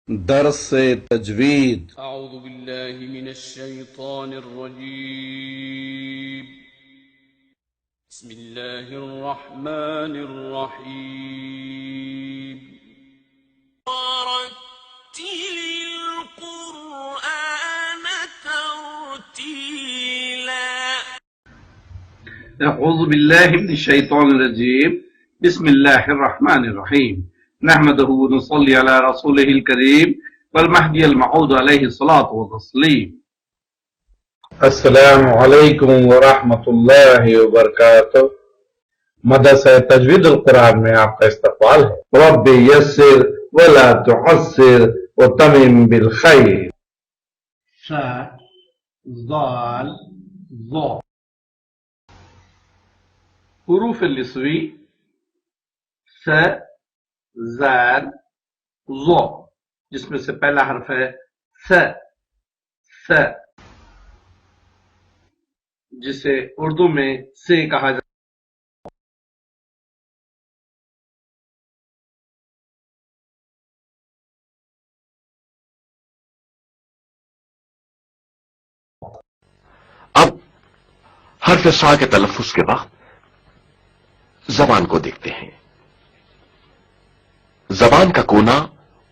दर्स से तजवीद। अऊज़ु बिल्लाहि मिनश शैतानिर रजीम। बिस्मिल्लाहिर रहमानिर रहीम। वरत्तिलिल क़ुरआन तरतीला। अऊज़ु बिल्लाहि मिनश शैतानिर रजीम। बिस्मिल्लाहिर रहमानिर रहीम। नहमदुहु व नुसल्ली अला रसूलिहिल करीम वल महदियल मऊद अलैहि सलातु व तस्लीम। अस्सलामु अलैकुम व रहमतुल्लाहि व बरकातुहू। मदरसा तजवीदुल कुरान में आपका इस्तकबाल है। रब्बी यस्सिर व ला तुअस्सिर व तमिम बिल खैर। सा ज़ाल ज़ा। हुरूफ लिस्वी स ज़ाल ज़ा, जिसमें से पहला हर्फ है स, जिसे उर्दू में से कहा जाता है। अब हर्फ सा के तलफ्फुज के बाद जबान को देखते हैं। जबान का कोना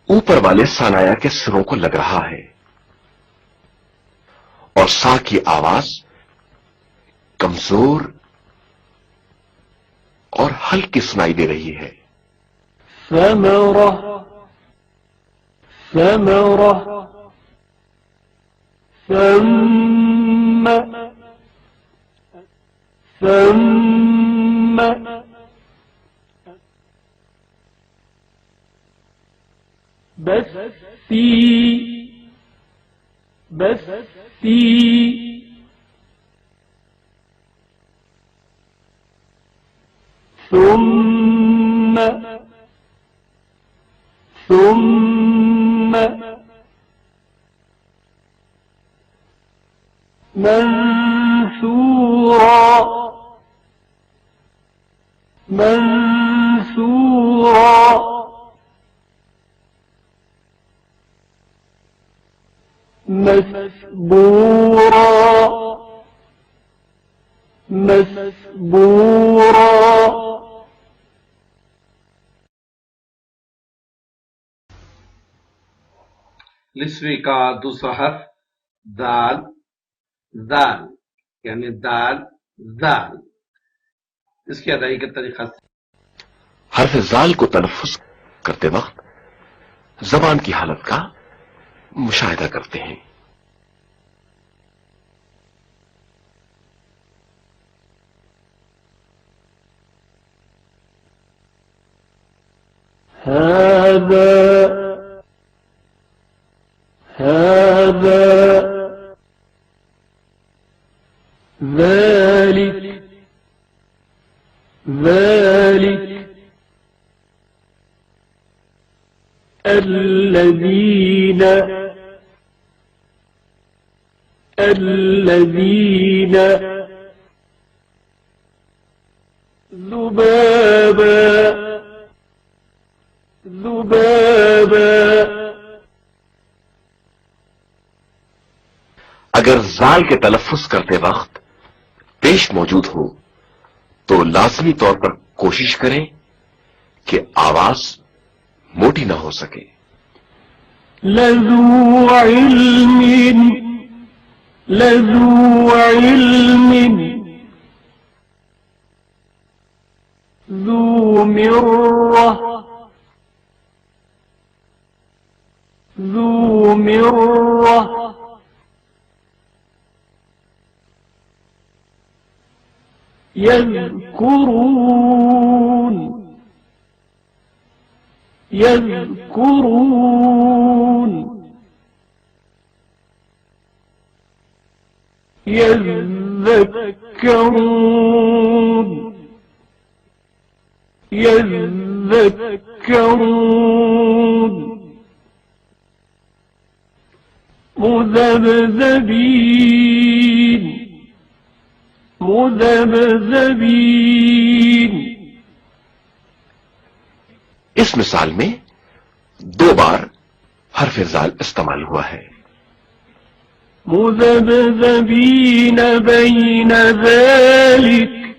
ऊपर वाले सानाया के सिरों को लग रहा है और सा की आवाज कमजोर और हल्की सुनाई दे रही है। समरा समरा सम सम बस्ती बस्ती ثم منثورا مسبورا लिस्वी का दूसरा हर्फ दाल, दाल यानी दाल दाल। इसकी अदाई का तरीका हर्फ जाल को तलफ्फुज करते वक्त जबान की हालत का मुशाहिदा करते हैं। هذا ذلك الذين ذبابا अगर जाल के तलफ्फुज करते वक्त पेश मौजूद हो तो लाजमी तौर पर कोशिश करें कि आवाज मोटी ना हो सके। लज़ू इल्मिन ذو مرة يذكرون يذكرون مذبذبين इस मिसाल में 2 बार हर्फ जाल इस्तेमाल हुआ है। مذبذبين بين ذلك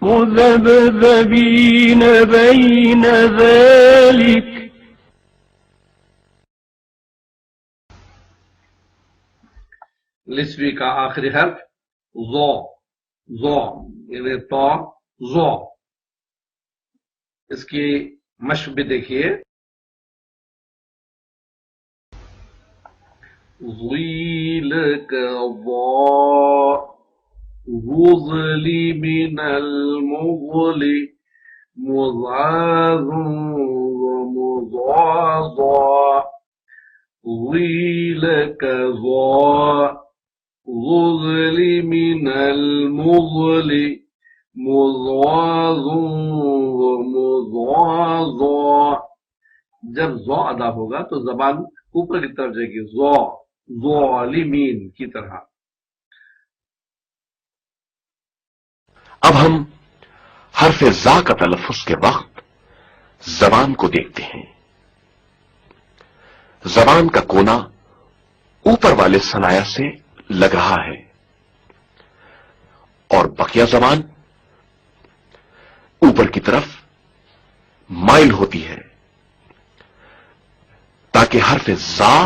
مذبذبين بين ذلك लिस्वी का आखिरी हर्फ ज़ो, ज़ो यानी तो ज़ो। इसकी मश्क भी देखिए। ज़ीलक ज़ो गुज़ली मिनल मुग़ली मुज़ाज़ मुज़ाज़ा ज़ीलक ज़ो गुज़ली मिनल मुग़ली मुज़ाज़ा मुज़ाज़ा। जब ज़ो अदा होगा तो जबान ऊपर की तरफ जाएगी, ज़ो ज़ालिमीन की तरह। अब हम हर्फ जा का तलफ्फुज़ के वक्त जबान को देखते हैं। जबान का कोना ऊपर वाले सनाया से लग रहा है और बकिया जबान ऊपर की तरफ माइल होती है ताकि हर्फ जा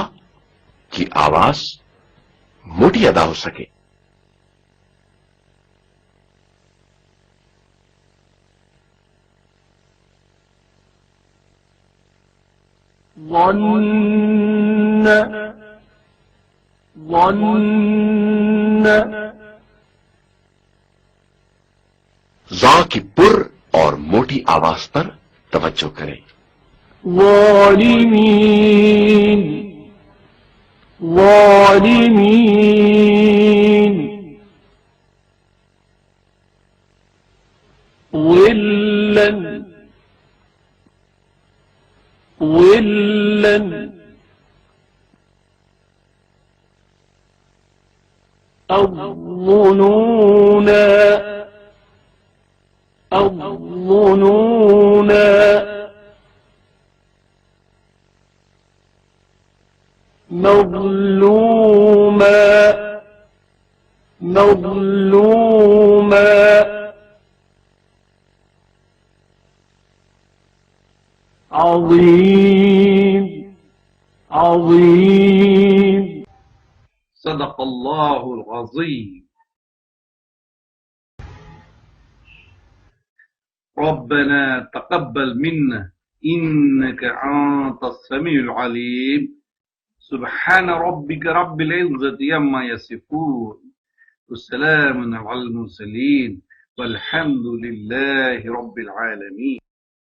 की आवाज मोटी अदा हो सके। ظن ظن जा की पुर और मोटी आवाज पर तवज्जो करें। ظالمين ظالمين ظلا ظلا الظنون الظنون مظلوما مظلوما عظيم عظيم सदक़ल्लाहुल अज़ीम। रब्बना तक़ब्बल मिन्ना इन्नका अंतस समीउल अलीम। सुब्हान रब्बिका रब्बिल इज़्ज़ति अम्मा यसिफून वस्सलामुन अलल मुरसलीन वल्हम्दुलिल्लाहि रब्बिल आलमीन।